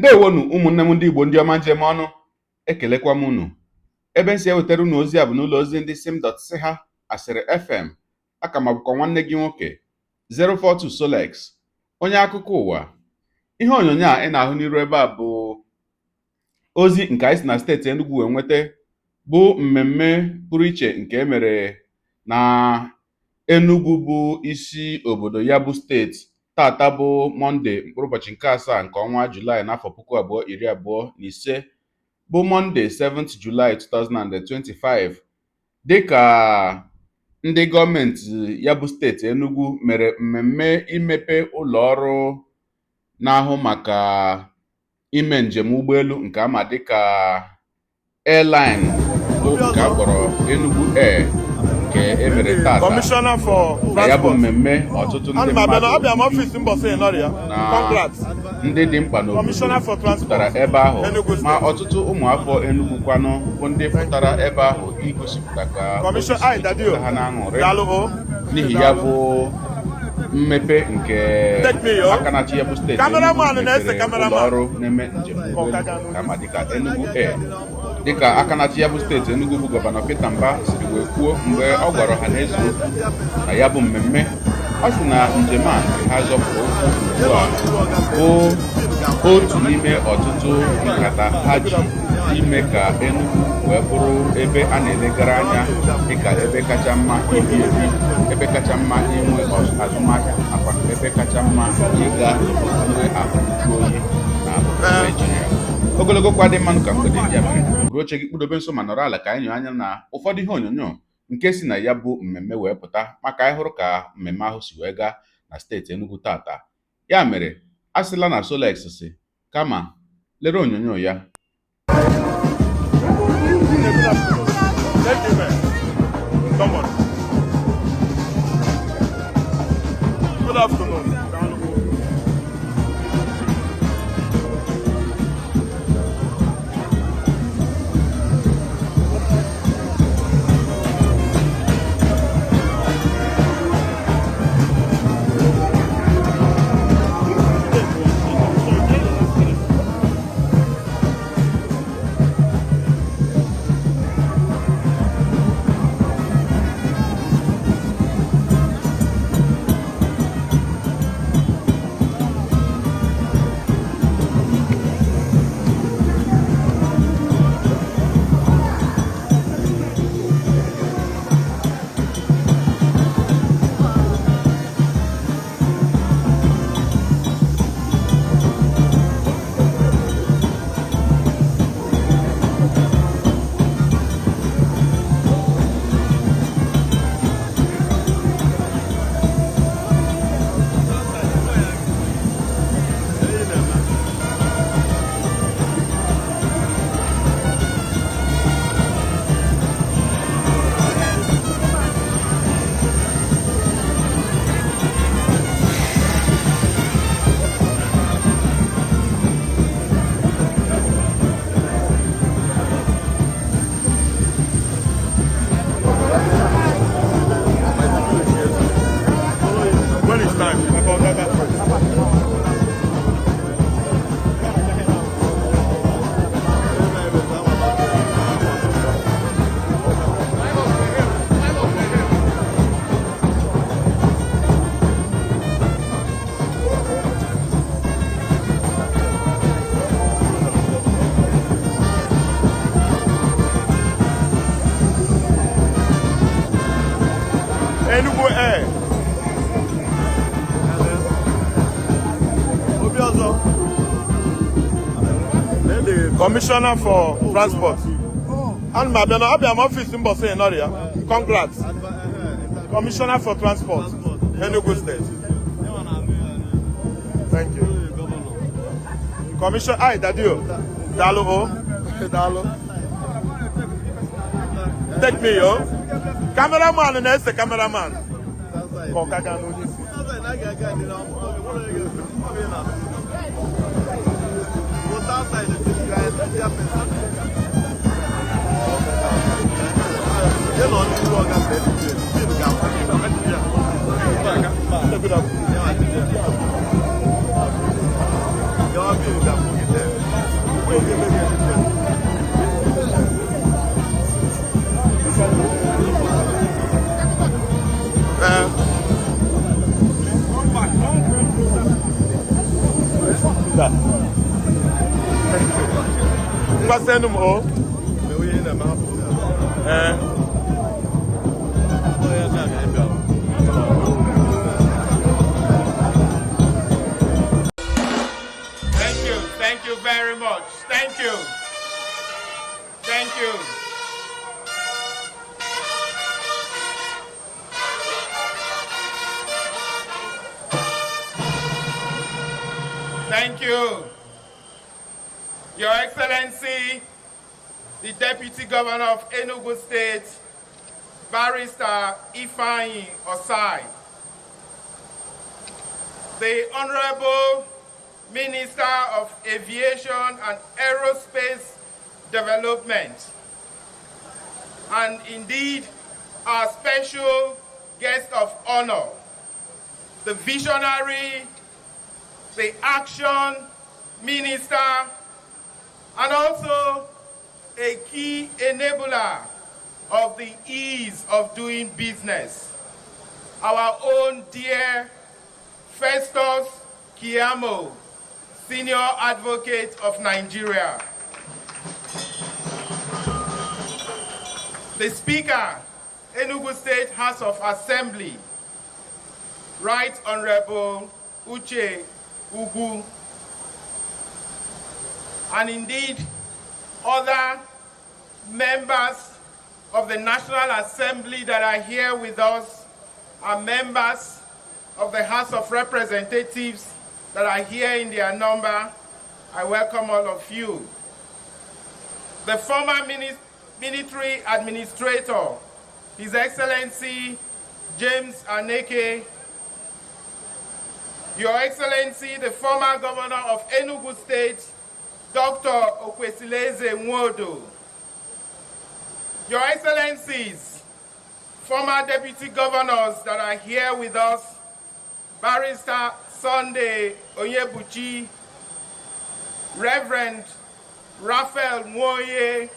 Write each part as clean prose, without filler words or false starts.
Ndewonu ụmụnne m ndị Igbo ndị ọma njem ọnụ, ekelekwa m unu. Ebe nsi ewetara unu ozi a bụ n'ụlọ ozi ndị sim.si ha asịrị FM. Aka m abụkwa nwanne gị nwoke 042 Solex, onye akụkọ ụwa. Ihe onyonyo a ị na-ahụ n'iru ebe a bụ ozi nke anyị si na steeti Enugu wee nweta, bụ mmemme pụrụ iche nke emere na Enugu bụ isi obodo ya bụ steeti. Tata bụ Mọnde mkpụrụ ụbọchị nke 7 nke ọnwa Julaị n'afọ 2025, bụ Mọnde 7th July 2025, dịka ndị gọọmenti ya bụ steeti Enugu mere mmemme imepe ụlọ ọrụ na-ahụ maka ime njem ụgbọelu nke ama dịka airline bụ nke akpọrọ Enugu Air, nke emere tata. Na ya bụ mmemme ọtụtụ ndị mmadụ na ndị dị mkpa n'obodo jupụtara ebe ahụ, ma ọtụtụ ụmụafọ Enugu kwanụ bụ ndị pụtara ebe ahụ igosipụta ka ha na-aṅụrị n'ihi ya bụ mmepe nke akanachi ya bụ steeti ụlọ ọrụ na-eme njem ụgbọelu kama dịka Enugu Air. Dịka akanachi ya bụ steeti Enugu bụ gọvanọ Peter Mba siri wee kwuo mgbe ọ gwara ọha na eze na ya bụ mmemme, ọ sị na njem a nke ha zọpụrụ ụkwụ ugbu a bụ otu n'ime ọtụtụ nkata ha ji ime ka Enugu wee bụrụ ebe a na-elegara anya dịka ebe kacha mma ibi ebi, ebe kacha mma inwe azụmahịa, nakwa ebe kacha mma ịga nwe ahụju oyi na Naịjirịa. Ogologo kwa dị mmanụ ka mgbede ndị a mere, bụrụ oche gị kpụdobe nso ma nọrọ ala ka anyị nyụ anya na ụfọdụ ihe onyonyo nke si na ya bụ mmemme wee pụta, maka anyị hụrụ ka mmemme ahụ si wee gaa na steeti Enugu tata. Ya mere, a sịla na Solex si kama lere onyonyo ya. Good afternoon. Enugu Air. The Commissioner for Transport. And my office in Bosse in area. Congrats. Commissioner for Transport, Enugu State. Thank you. Commissioner, I Dadio. Dalo. Dalo. Take me, yo. Cameraman and that's the cameraman. You're Passando o. Thank you very much. Thank you. Thank you. Thank you. Your Excellency, the Deputy Governor of Enugu State, Barrister Ifeanyi Osai, the Honorable Minister of Aviation and Aerospace Development, and indeed our special guest of honor, the visionary, the action minister, and also a key enabler of the ease of doing business, our own dear Festus Keyamo, Senior Advocate of Nigeria. The Speaker, Enugu State House of Assembly, Right Honorable Uche Ugu, and indeed other members of the National Assembly that are here with us, are members of the House of Representatives that are here in their number. I welcome all of you. The former military administrator, His Excellency James Aneke, Your Excellency, the former governor of Enugu State, Dr. Okwesileze Nwodo, Your Excellencies, former deputy governors that are here with us, Barrister Sunday Onyebuchi, Reverend Raphael Nwoye,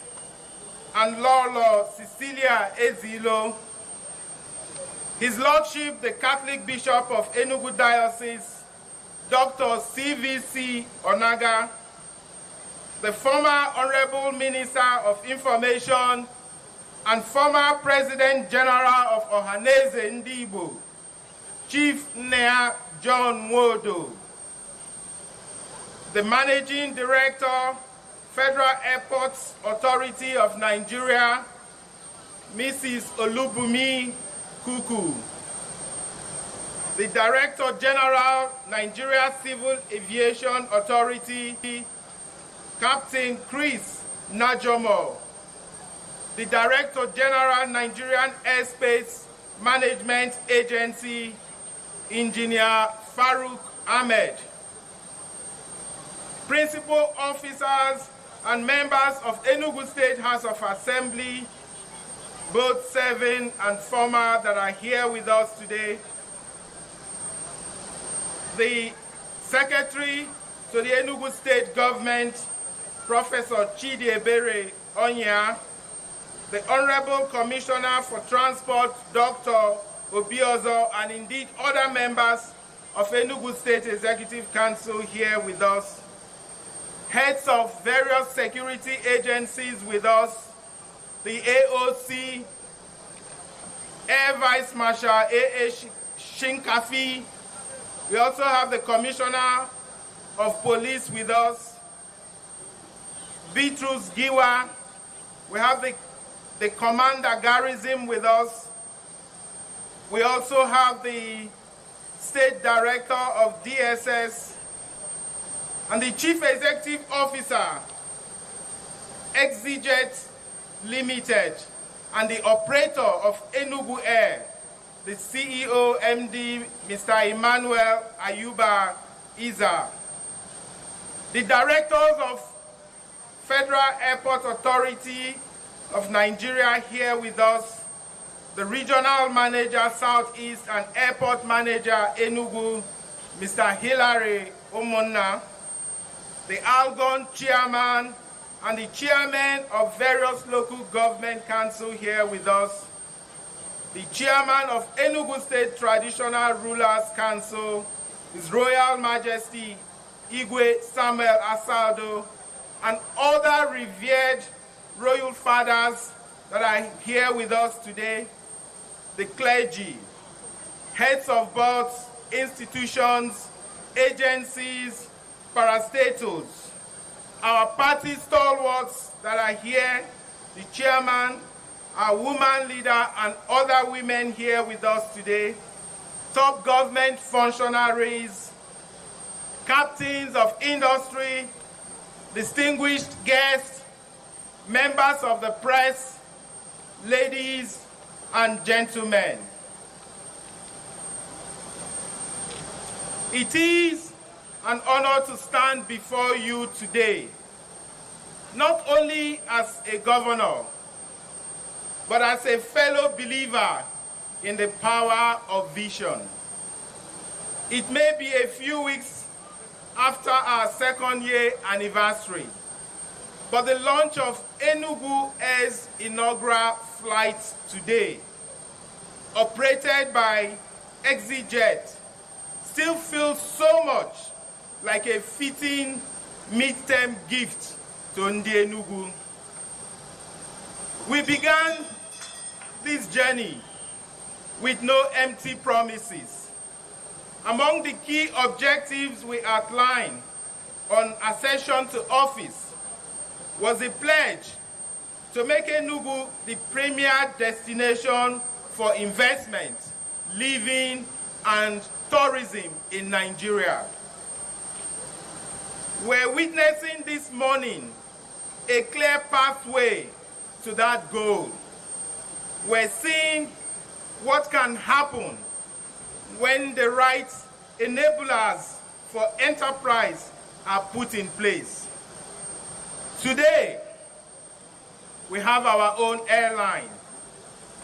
and Lolo Cecilia Ezilo, His Lordship, the Catholic Bishop of Enugu Diocese, Dr. CVC Onaga, the former Honorable Minister of Information and former President General of Ohaneze Ndibo, Chief Nea John Wodo, the Managing Director, Federal Airports Authority of Nigeria, Mrs. Olubumi Kuku, the Director General, Nigeria Civil Aviation Authority, Captain Chris Najomo, the Director General, Nigerian Airspace Management Agency, Engineer Farouk Ahmed, principal officers and members of Enugu State House of Assembly, both serving and former, that are here with us today, the Secretary to the Enugu State Government, Professor Chidiebere Onya, the Honorable Commissioner for Transport, Dr. Obiozo, and indeed other members of Enugu State Executive Council here with us, heads of various security agencies with us, the AOC, Air Vice Marshal A.A. Shinkafi. We also have the Commissioner of Police with us, Bitrus Giwa. We have the Commander Garrison with us. We also have the State Director of DSS and the Chief Executive Officer, Exijet Limited, and the operator of Enugu Air, the CEO, MD, Mr. Emmanuel Ayuba Iza. The directors of Federal Airport Authority of Nigeria here with us, the Regional Manager Southeast and Airport Manager Enugu, Mr. Hilary Omonna, the Algon chairman, and the chairman of various local government council here with us, the chairman of Enugu State Traditional Rulers Council, His Royal Majesty Igwe Samuel Asado, and other revered royal fathers that are here with us today, the clergy, heads of boards, institutions, agencies, parastatals, our party stalwarts that are here, the chairman, our woman leader, and other women here with us today, top government functionaries, captains of industry, distinguished guests, members of the press, ladies and gentlemen. It is an honor to stand before you today, not only as a governor, but as a fellow believer in the power of vision. It may be a few weeks after our second-year anniversary, but the launch of Enugu Air's inaugural flight today, operated by ExeJet, still feels so much like a fitting midterm gift to Ndi Enugu. We began this journey with no empty promises. Among the key objectives we outlined on accession to office was a pledge to make Enugu the premier destination for investment, living, and tourism in Nigeria. We're witnessing this morning a clear pathway to that goal. We're seeing what can happen when the right enablers for enterprise are put in place. Today, we have our own airline,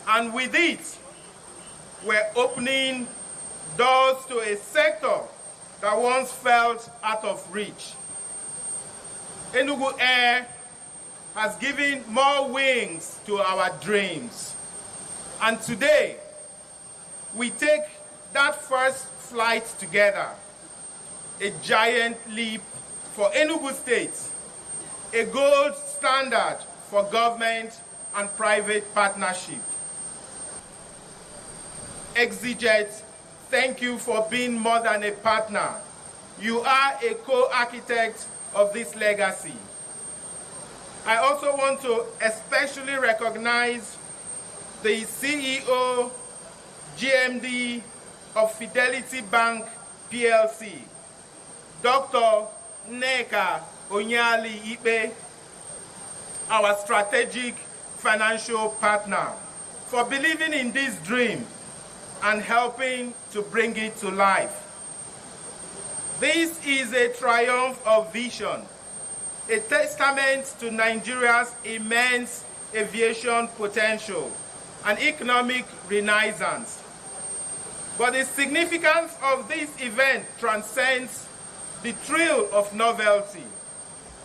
and with it, we're opening doors to a sector that once felt out of reach. Enugu Air has given more wings to our dreams. And today, we take that first flight together, a giant leap for Enugu State, a gold standard for government and private partnership. ExeJet, thank you for being more than a partner. You are a co-architect of this legacy. I also want to especially recognize the CEO, GMD of Fidelity Bank PLC, Dr. Nneka Onyali-Ikpe, our strategic financial partner, for believing in this dream and helping to bring it to life. This is a triumph of vision, a testament to Nigeria's immense aviation potential and economic renaissance. But the significance of this event transcends the thrill of novelty.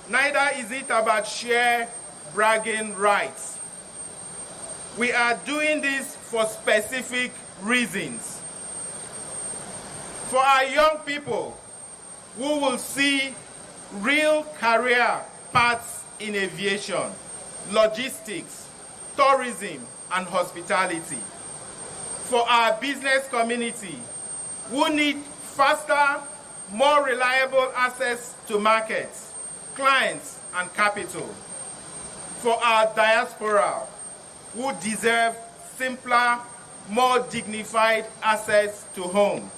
Neither is it about sheer bragging rights. We are doing this for specific reasons. For our young people who will see real career paths in aviation, logistics, tourism, and hospitality. For our business community who need faster, more reliable access to markets, clients, and capital. For our diaspora who deserve simpler, more dignified access to home.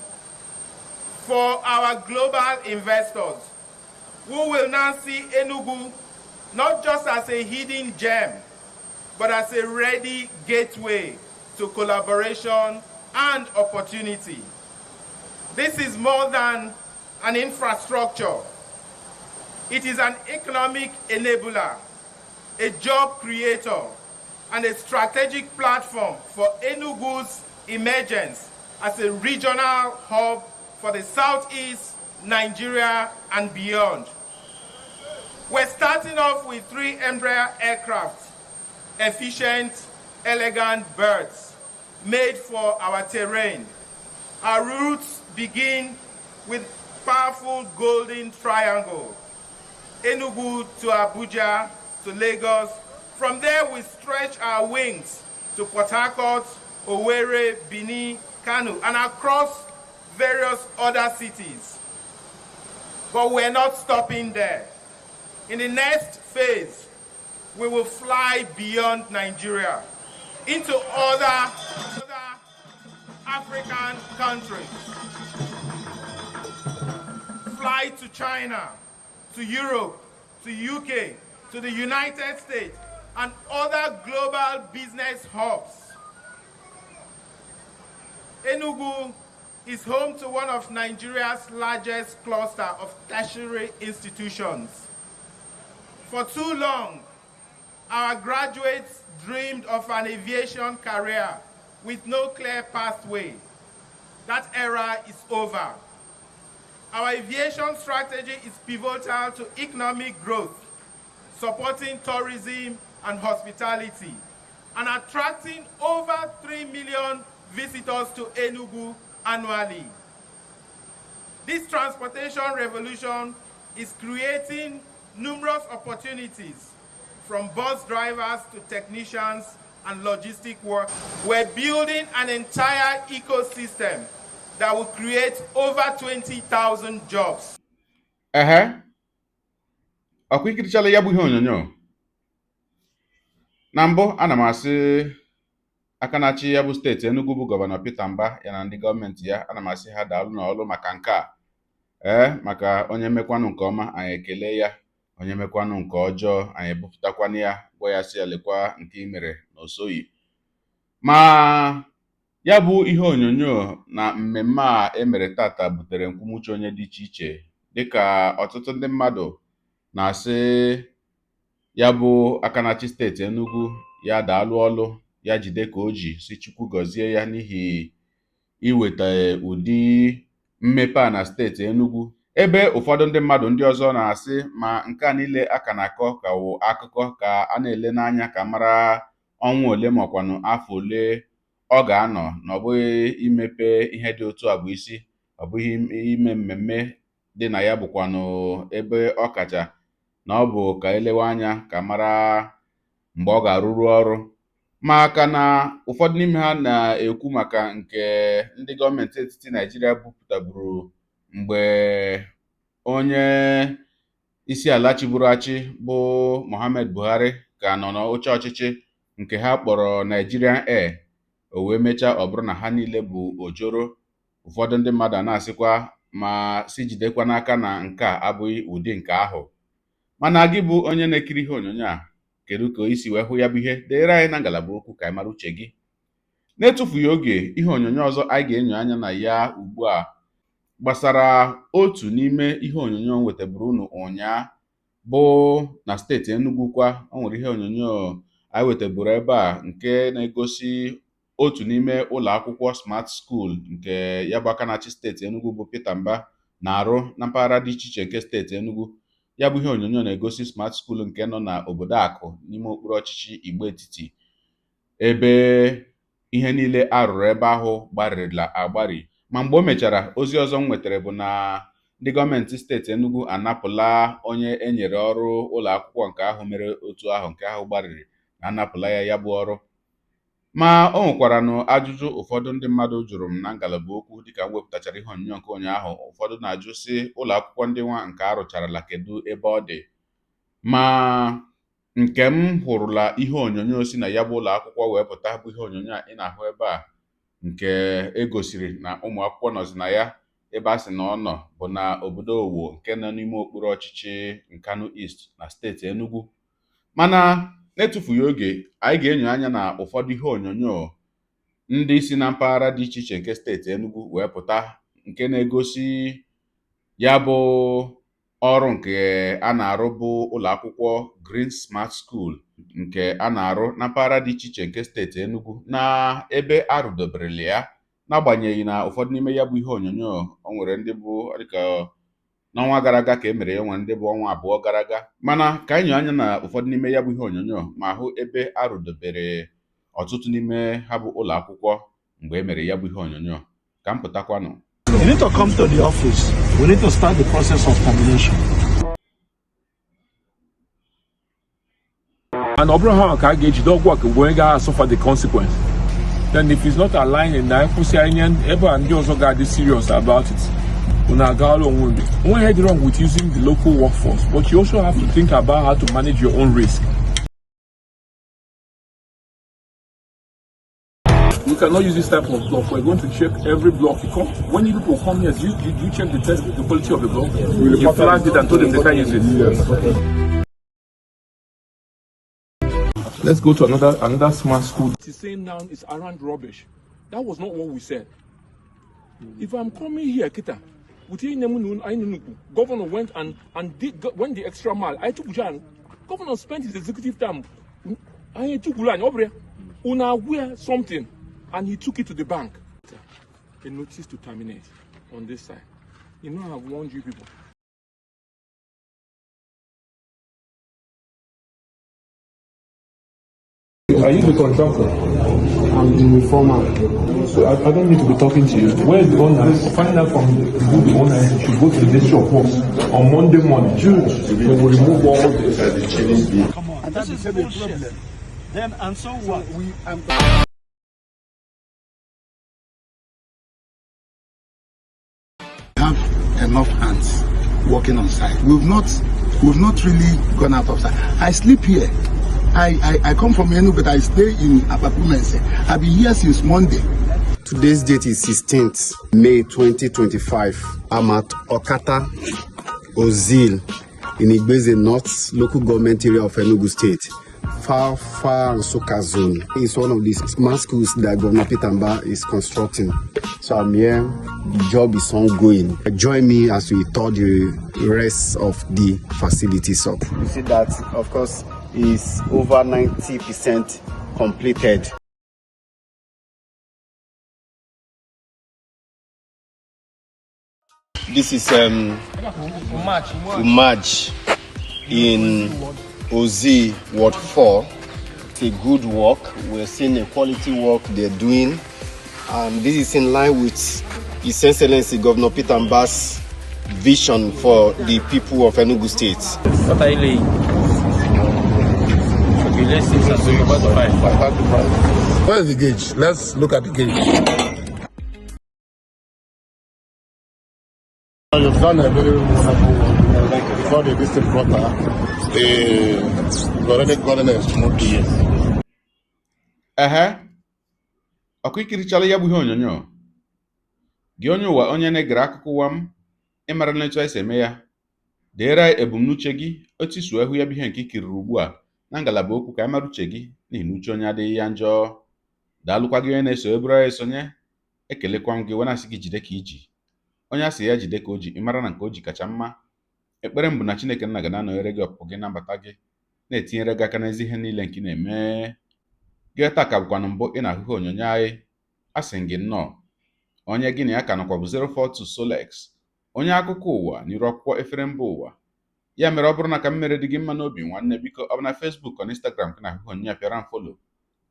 For our global investors who will now see Enugu not just as a hidden gem, but as a ready gateway to collaboration and opportunity. This is more than an infrastructure. It is an economic enabler, a job creator, and a strategic platform for Enugu's emergence as a regional hub for the Southeast, Nigeria, and beyond. We're starting off with 3 Embraer aircraft, efficient, elegant birds made for our terrain. Our routes begin with powerful golden triangle, Enugu to Abuja to Lagos. From there we stretch our wings to Port Harcourt, Owerri, Benin, Kano, and across various other cities. But we're not stopping there. In the next phase, we will fly beyond Nigeria into other African countries. Fly to China, to Europe, to UK, to the United States, and other global business hubs. Enugu is home to one of Nigeria's largest cluster of tertiary institutions. For too long, our graduates dreamed of an aviation career with no clear pathway. That era is over. Our aviation strategy is pivotal to economic growth, supporting tourism and hospitality, and attracting over 3 million visitors to Enugu annually. This transportation revolution is creating numerous opportunities, from bus drivers to technicians and logistic work. We're building an entire ecosystem that will create over 20,000 jobs. Ọkwa ikirichala ya bụ ihe onyonyo. Na mbụ ana m asị aka na-achị ya bụ steeti Enugu bụ gọvanọ Peter Mbah ya na ndị gọọmenti ya, ana m asị ha daalụ n'ọlụ maka nke a. Maka onye mekwanụ nke ọma anyị ekele ya, onye mekwanụ nke ọjọọ anyị ebupụtakwana ya, gwa ya si alekwa nke imere na osoyi. Ma ya bụ ihe onyonyo na mmemme a emere tata butere nkwumuche onye dị iche iche, dịka ọtụtụ ndị mmadụ na-asị ya bụ aka na-achị steeti Enugu ya daalụ ọlụ, ya jide ka o ji, si Chukwu gọzie ya n'ihi iweta ụdị mmepe a na steeti Enugu, ebe ụfọdụ ndị mmadụ ndị ọzọ na-asị ma nke a niile aka na-akọ ka wụ akụkọ, ka a na-ele n'anya ka mara ọnwa ole ma ọkwanụ afọ ole ọ ga-anọ, na ọ bụghị imepe ihe dị otu a bụ isi, ọ bụghị ime mmemme dị na ya bụkwanụ ebe ọ kacha na ọ bụ ka elewe anya ka mara mgbe ọ ga-arụrụ ọrụ. Maka na ụfọdụ n'ime ha na-ekwu maka nke ndị gọọmenti etiti Naijiria bupụtaburu mgbe onye isi ala chịburu achị bụ Muhammad Buhari ka nọ n'oche ọchịchị, nke ha kpọrọ Nigerian Air, o wee mechaa ọ bụrụ na ha niile bụ ojoro. Ụfọdụ ndị mmadụ na-asịkwa ma si jidekwa n'aka na nke a abụghị ụdị nke ahụ. Mana gị bụ onye na-ekiri ihe onyonyo a, kedu ka isi wee hụ ya bụ ihe? Deere anyị na ngalaba okwu ka anyị mara uche gị. Na-etufughị oge, ihe onyonyo ọzọ anyị ga-enyo anya na ya ugbu a gbasara otu n'ime ihe onyonyo wetaburu unu ụnyaa bụ na steeti Enugu kwa. O nwere ihe onyonyo anyị wetaburu ebe a nke na-egosi otu n'ime ụlọ akwụkwọ smart school nke ya bụ aka na-achị steeti Enugu bụ Peter Mbah na-arụ na mpaghara dị iche iche nke steeti Enugu. Ya bụ ihe onyonyo na-egosi smart school nke nọ na obodo Akụ n'ime okpuru ọchịchị Igbo Etiti, ebe ihe niile arụrụ ebe ahụ gbarịrịla agbari. Ma mgbe o mechara, ozi ọzọ m nwetara bụ na ndị gọọmenti steeti Enugu anapụla onye enyere ọrụ ụlọ akwụkwọ nke ahụ mere otu ahụ nke ahụ gbarịrị, na anapụla ya bụ ọrụ. Ma o nwekwaranụ ajụjụ ụfọdụ ndị mmadụ jụrụ m na ngalaba okwu dịka m wepụtachara ihe onyonyo nke ụnyaahụ. Ụfọdụ na-ajụ sị ụlọ akwụkwọ ndị nwa nke arụcharala kedu ebe ọ dị? Ma nke m hụrụla ihe onyonyo si na ya bụ ụlọ akwụkwọ wee pụta bụ ihe onyonyo a ị na-ahụ ebe a, nke egosiri na ụmụ akwụkwọ nọzi na ya. Ebe a sị na ọ nọ bụ na obodo Owo nke nọ n'ime okpuru ọchịchị Nkanu East na steeti Enugu. Mana na-etufughị oge, anyị ga-enyo anya na ụfọdụ ihe onyonyo ndị si na mpaghara dị iche iche nke steeti Enugu wee pụta, nke na-egosi ya bụ ọrụ nke a na-arụ bụ ụlọ akwụkwọ Green Smart School nke a na-arụ na mpaghara dị iche iche nke steeti Enugu, na ebe arụdoberele ya. N'agbanyeghị na ụfọdụ n'ime ya bụ ihe onyonyo o nwere ndị bụ dịka n'ọnwa gara aga ka e mere ya nwa ndị bụ ọnwa abụọ gara aga. Mana ka anyị nyoo anya na ụfọdụ n'ime ya bụ ihe onyonyo ma hụ ebe arụdobere ọtụtụ n'ime ha bụ ụlọ akwụkwọ mgbe e mere ya bụ ihe onyonyo. Ka m pụtakwanụ. You need to come to the office. We need to start the process of termination. And Abraham ka ga-eji dog work when ga suffer the consequence. Then if it's not aligned in that ever and also got this serious about it. One head wrong with using the local workforce, but you also have to think about how to manage your own risk. You cannot use this type of block. We're going to check every block you come. When you people come here, do you check the test, the quality of the block? You flagged it and told them they can't use it. Yes. Let's go to another smart school. What it's saying now is around rubbish. That was not what we said. If I'm coming here, Kita, governor went and went the extra mile. I took Jan. Governor spent his executive time. I took Una something, and he took it to the bank. A notice to terminate on this side. You know, I've warned you people. Are you the contractor? I'm the informer. So I don't need to be talking to you. Where is the owner? Find out from who the owner is. You should go to the Ministry of Works on Monday morning. We will remove all this. Come on, that is a problem. Then, and so what? We have enough hands working on site. We've not really gone out of sight. I sleep here. I come from Enugu, but I stay in Apapumense. I've been here since Monday. Today's date is 16th May 2025. I'm at Okata Ozil in Igbeze North local government area of Enugu State. Far Nsuka zone. It's one of these smart schools that Governor Pitamba is constructing. So I'm here. The job is ongoing. Join me as we tour the rest of the facilities up. You see that, of course, is over 90% completed. This is Umaj in Ozi Ward 4. It's a good work. We're seeing a quality work they're doing. This is in line with His Excellency Governor Pitamba's vision for the people of Enugu State. What are you laying? Okay, let's see something about the pipe. Where is the gauge? Let's look at the gauge. You've done a very wonderful work. Before the district quarter, already gotten a smooth. Ọkụ ikirichala ya bụ ihe onyonyo. Gị onye ụwa onye na-egere akụkọ ụwa m ịmara n'etu anyị si eme ya. Deere ebumnuche gị otu isi hụ ya bụ ihe nke ikiriri ugbu a na ngalaba okwu ka anyị mara uche gị n'ihi na uche onye adịghị ya njọ. Daalụkwa gị onye na-eso eburu anyị esonye. Ekelekwa m gị wena asị gị jide ka iji. Onye asị ya jide ka o ji ịmara na nke o ji kacha mma. Ekpere m bụ na Chineke nna ga na-anọnyere gị ọpụpụ gị na mbata gị na-etinyere gị aka n'ezi ihe niile nke ị na-eme. Gị taa ka bụkwanụ mbụ ị na-ahụ onyonyo anyị. Asị gị nnọọ. Onye gị na ya ka nọkwa bụ 042 Solex, onye akụkọ ụwa n'iru akwụkwọ efere mba ụwa. Ya mere ọ bụrụ na ka m mere dị gị mma n'obi nwanne, biko ọ bụ na Facebook na Instagram ka na-ahụ onyonyo pịara m follow.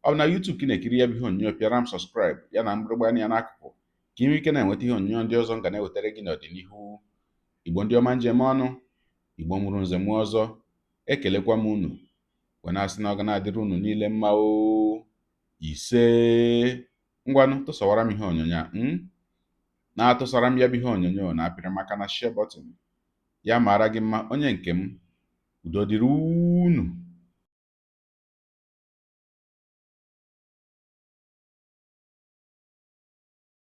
Ọ bụ na YouTube ka na-ekiri ya bụ ihe onyonyo pịara m subscribe ya na mgbịrịgba anya n'akụkụ ka ị nwee ike na-enweta ihe onyonyo ndị ọzọ nga na-ewetara gị n'ọdịnihu. Igbo ndị ọma njem ọnụ, Igbo mụrụ nze mụọ ọzọ, ekelekwa m unu. Wena asị na ọ ga na-adịrị unu niile mma o. Ise ngwanụ tụsawara m ihe onyonyo a na-atụsara m ya bụ ihe onyonyo na-apịrị maka na share button ya mara gị mma onye nke m. Udo dịrị unu.